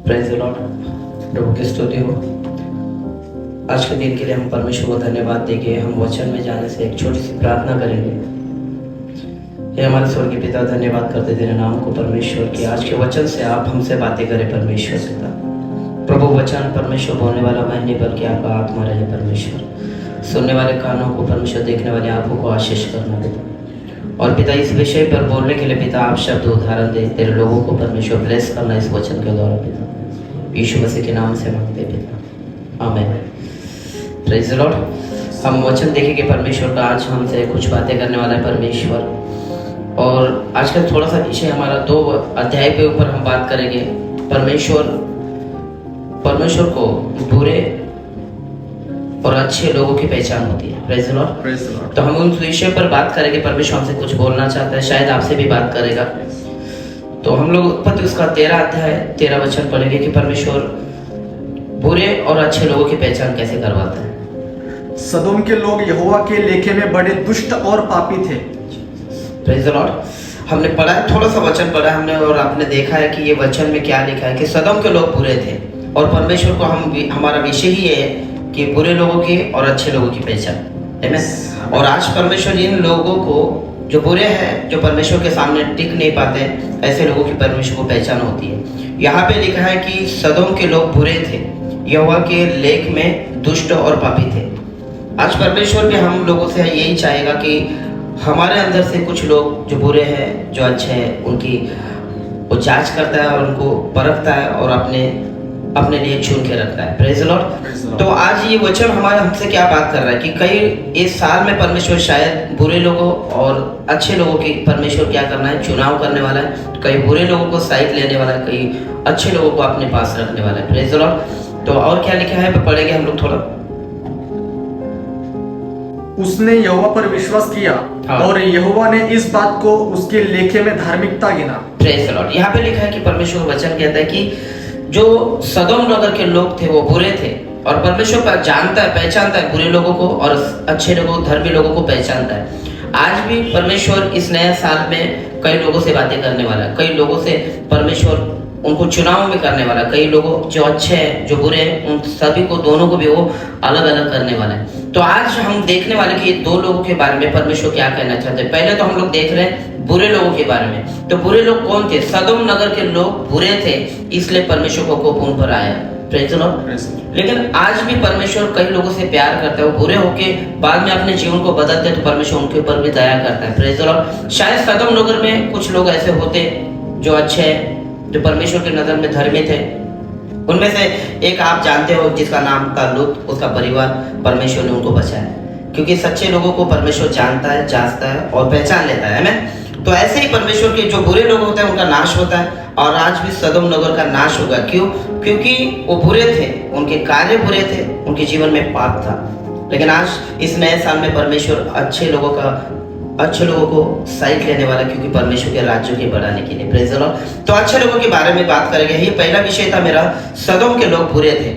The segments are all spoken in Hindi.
Praise the Lord. प्रभु की स्तुति हो। आज के दिन के लिए हम परमेश्वर को धन्यवाद देंगे। हम वचन में जाने से एक छोटी सी प्रार्थना करेंगे। हे हमारे स्वर्गीय पिता, धन्यवाद करते तेरे नाम को परमेश्वर की आज के वचन से आप हमसे बातें करें परमेश्वर पिता। प्रभु वचन परमेश्वर बोलने वाला मैं नहीं बल्कि आपका आत्मा रहे परमेश्वर। सुनने वाले कानों को परमेश्वर, देखने वाले आंखों को आशीष करना पिता। और पिता इस विषय पर बोलने के लिए पिता आप शब्द उदाहरण दे तेरे लोगों को परमेश्वर ब्लेस करना इस वचन के द्वारा पिता। यीशु मसीह के नाम से मांगते पिता, आमीन। Praise the Lord. हम वचन देखेंगे परमेश्वर का। आज हमसे कुछ बातें करने वाला है परमेश्वर। और आज का थोड़ा सा विषय हमारा 2 अध्याय के ऊपर हम बात करेंगे। परमेश्वर को बुरे और अच्छे लोगों की पहचान होती है। Praise the Lord. तो हम उस विषय पर बात करेंगे। परमेश्वर हमसे कुछ बोलना चाहता है, शायद आपसे भी बात करेगा। तो हम लोग उत्पत्ति उसका 13 अध्याय 13 वचन पढ़ेंगे कि परमेश्वर बुरे और अच्छे लोगों की पहचान कैसे करवाता है। सदोम के लोग यहोवा के लेखे में बड़े दुष्ट और पापी थे। Praise the Lord. हमने पढ़ा है, थोड़ा सा वचन पढ़ा है हमने, और आपने देखा है कि ये वचन में क्या लिखा है कि सदोम के लोग बुरे थे। और परमेश्वर को हमारा विषय ही है कि बुरे लोगों की और अच्छे लोगों की पहचान। आमीन। और आज परमेश्वर इन लोगों को जो बुरे हैं, जो परमेश्वर के सामने टिक नहीं पाते, ऐसे लोगों की परमेश्वर को पहचान होती है। यहाँ पे लिखा है कि सदोम के लोग बुरे थे, यहोवा के लेख में दुष्ट और पापी थे। आज परमेश्वर भी हम लोगों से यही चाहेगा कि हमारे अंदर से कुछ लोग जो बुरे हैं, जो अच्छे हैं, उनकी वो जांच करता है और उनको परखता है और अपने लिए चुन के रखता है। Praise the Lord. तो आज ये वचन हमारे हमसे क्या बात कर रहा है कि कई इस साल में परमेश्वर शायद बुरे लोगों और अच्छे लोगों की परमेश्वर क्या करना है, चुनाव करने वाला है। कई बुरे लोगों को साइड लेने वाला है, कई अच्छे लोगों को अपने पास रखने वाला है। Praise the Lord. तो और क्या लिखा है पढ़ेंगे हम लोग थोड़ा। उसने यहोवा पर विश्वास किया और यहोवा ने इस बात को उसके लेखे में धार्मिकता गिना। Praise the Lord. यहाँ पे लिखा है कि परमेश्वर वचन कहता है कि जो सदोम नगर के लोग थे वो बुरे थे, और परमेश्वर जानता है, पहचानता है बुरे लोगों को और अच्छे लोगों, धर्मी लोगों को पहचानता है। आज भी परमेश्वर इस नए साल में कई लोगों से बातें करने वाला है। कई लोगों से परमेश्वर उनको चुनाव में करने वाला है। कई लोगों जो अच्छे हैं, जो बुरे हैं, उन सभी को, दोनों को भी वो अलग अलग करने वाला है। तो आज हम देखने वाले कि 2 लोगों के बारे में परमेश्वर क्या कहना चाहते हैं। पहले तो हम लोग देख रहे हैं बुरे लोगों के बारे में। तो बुरे लोग कौन थे? सदोम नगर के लोग बुरे थे, इसलिए परमेश्वर को कोप उन पर आया। Praise the Lord. लेकिन आज भी परमेश्वर कई लोगों से प्यार करता है। वो बुरे होके बाद में अपने जीवन को बदलते हैं तो परमेश्वर उनके ऊपर भी दया करता है। Praise the Lord. शायद सदोम नगर में कुछ लोग ऐसे होते जो अच्छे हैं, जो परमेश्वर की नजर में धर्मी थे। उनमें से एक आप जानते हो जिसका नाम था लूत। उसका परिवार, परमेश्वर ने उनको बचाया, क्योंकि सच्चे लोगों को परमेश्वर जानता है, जांचता है और पहचान लेता है। आमीन। तो ऐसे ही परमेश्वर के जो बुरे लोग होते हैं उनका नाश होता है, और आज भी सदोम नगर का नाश होगा। क्यों? क्योंकि वो बुरे थे, उनके कार्य बुरे थे, उनके जीवन में पाप था। लेकिन आज इस नए साल में परमेश्वर अच्छे लोगों को साइड लेने वाला, क्योंकि परमेश्वर के राज्य के बढ़ाने के लिए। Praise the Lord. तो अच्छे लोगों के बारे में बात करेंगे। ये पहला विषय था मेरा, सदोम के लोग बुरे थे।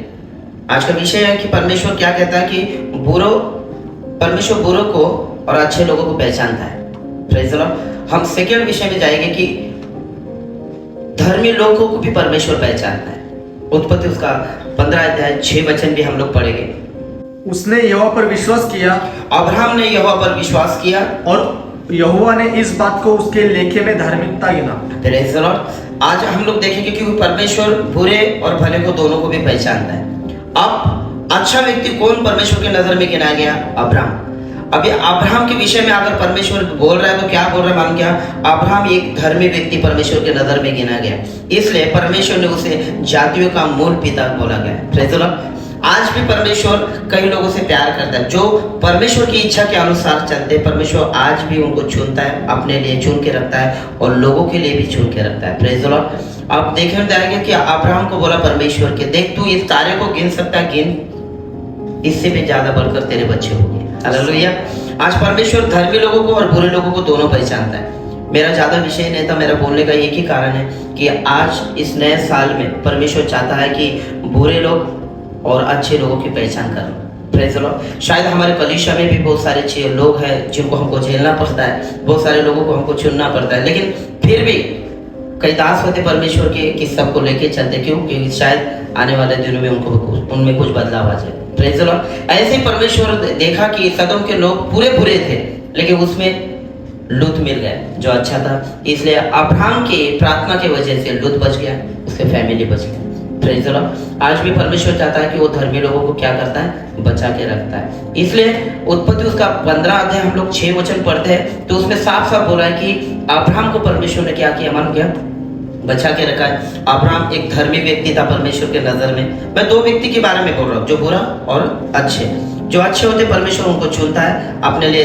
आज का विषय है कि परमेश्वर क्या कहता है कि परमेश्वर बुरों को और अच्छे लोगों को पहचानता है। Praise the Lord. हम सेकेंड विषय में जाएंगे कि धर्मी लोगों को भी परमेश्वर पहचानता है। उत्पत्ति उसका 15 अध्याय 6 वचन भी हम लोग पढ़ेंगे। उसने यहोवा पर विश्वास किया, अब्राहम ने यहोवा पर विश्वास किया और यहोवा ने इस बात को उसके लेखे में धार्मिकता गिना। Praise the Lord. आज हम लोग देखेंगे कि परमेश्वर बुरे और भले को, दोनों को भी पहचानता है। अब अच्छा व्यक्ति कौन परमेश्वर की नजर में गिना गया? अब्राहम। अभी अब्राहम के विषय में अगर परमेश्वर बोल रहा है तो क्या बोल रहा है मालूम क्या? अब्राहम एक धर्मी व्यक्ति परमेश्वर के नजर में गिना गया, इसलिए परमेश्वर ने उसे जातियों का मूल पिता बोला गया। Praise the Lord. आज भी परमेश्वर कई लोगों से प्यार करता है जो परमेश्वर की इच्छा के अनुसार चलते हैं। परमेश्वर आज भी उनको चुनता है, अपने लिए चुन के रखता है और लोगों के लिए भी चुन के रखता है। Praise the Lord. आप देखने जाएंगे कि अब्राहम को बोला परमेश्वर के, देख तू इस तारे को गिन सकता है, गिन, इससे भी ज्यादा बढ़कर तेरे बच्चे होंगे। हालेलुया। आज परमेश्वर धर्मी लोगों को और बुरे लोगों को दोनों पहचानता है। मेरा ज्यादा विषय नहीं था, मेरा बोलने का एक ही कारण है कि आज इस नए साल में परमेश्वर चाहता है कि बुरे लोग और अच्छे लोगों की पहचान करो। Praise the Lord. शायद हमारे कलीसिया में भी बहुत सारे अच्छे लोग हैं जिनको हमको झेलना पड़ता है, बहुत सारे लोगों को हमको चुनना पड़ता है, लेकिन फिर भी कई दास होते परमेश्वर के कि सबको लेके चलते, क्यों? क्योंकि शायद आने वाले दिनों में उनमें कुछ बदलाव आ जाए। Praise the Lord. ऐसे ही परमेश्वर देखा कि सदोम के लोग पूरे बुरे थे, लेकिन उसमें लूत मिल गया जो अच्छा था, इसलिए अब्राहम की प्रार्थना की वजह से लूत बच गया, उसके फैमिली बच गया। Praise the Lord. आज भी परमेश्वर चाहता है कि वो धर्मी लोगों को क्या करता है? बचा के रखता है। इसलिए उत्पत्ति उसका 15 अध्याय हम लोग 6 वचन पढ़ते हैं तो उसमें साफ साफ बोला है कि अब्राहम को परमेश्वर ने क्या किया? मालूम क्या? बचा के रखा है। अब्राहम एक धर्मी व्यक्ति था परमेश्वर के नजर में। मैं 2 व्यक्ति के बारे में बोल रहा हूँ, जो बुरा और अच्छे। जो अच्छे होते परमेश्वर उनको चुनता है, अपने लिए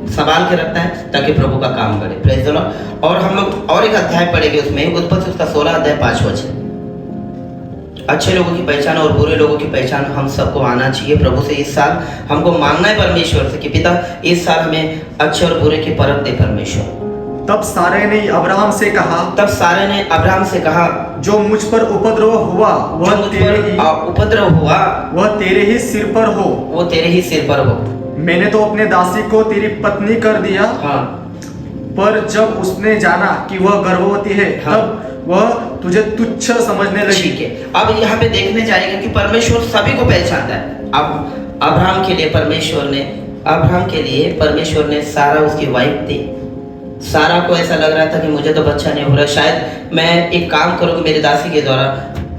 संभाल के रखता है ताकि प्रभु का काम करे। Praise the Lord. और हम लोग और एक अध्याय पढ़ेंगे उसमें, उत्पत्ति उसका 16 अध्याय 5 वचन। अच्छे लोगों की पहचान और बुरे लोगों की पहचान हम सबको आना चाहिए। प्रभु से इस साल हमको मांगना है परमेश्वर से कि पिता इस साल हमें अच्छे और बुरे की परख दे परमेश्वर। तब सारे ने अब्राहम से कहा, तब सारे ने अब्राहम से कहा, जो मुझ पर उपद्रव हुआ वह तेरे ही सिर पर हो। वो तेरे ही सिर पर हो। मैंने तो अपने दासी को तेरी पत्नी कर दिया। हाँ। पर जब उसने जाना कि वह गर्भवती है, हाँ। तब वह तुझे तुच्छ समझने लगी। ठीक है, अब यहाँ पे देखने जाएगा कि परमेश्वर सभी को पहचानता है। अब अब्राहम के लिए परमेश्वर ने सारा उसकी वाइफ थी। सारा को ऐसा लग रहा था कि मुझे तो बच्चा नहीं हो रहा, शायद मैं एक काम करूँ मेरी दासी के द्वारा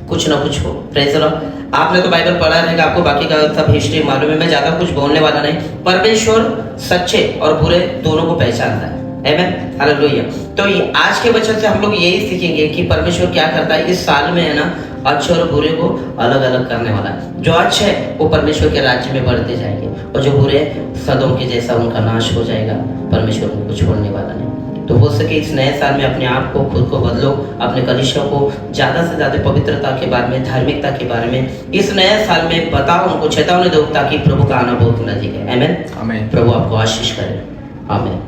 कुछ ना कुछ हो। Praise the Lord. आपने तो बाइबल पढ़ा रहेगा, आपको बाकी का सब हिस्ट्री मालूम है, मैं ज्यादा कुछ बोलने वाला नहीं। परमेश्वर सच्चे और बुरे दोनों को पहचानता है। आमीन, हालेलुया। तो ये आज के वचन से हम लोग यही सीखेंगे कि परमेश्वर क्या करता है इस साल में, है ना, अच्छे और बुरे को अलग अलग करने वाला है। जो अच्छे है वो परमेश्वर के राज्य में बढ़ते जाएंगे और जो बुरे सदोम के जैसा उनका नाश हो जाएगा। परमेश्वर उनको छोड़ने वाला नहीं। तो हो सके इस नए साल में अपने आप को, खुद को बदलो, अपने कलीसिया को ज्यादा से ज्यादा पवित्रता के बारे में, धार्मिकता के बारे में इस नए साल में बताओ, उनको चेतावनी दो ताकि प्रभु का आना बहुत नजदीक है। आमीन। आमीन। प्रभु आपको आशीष करे। आमीन।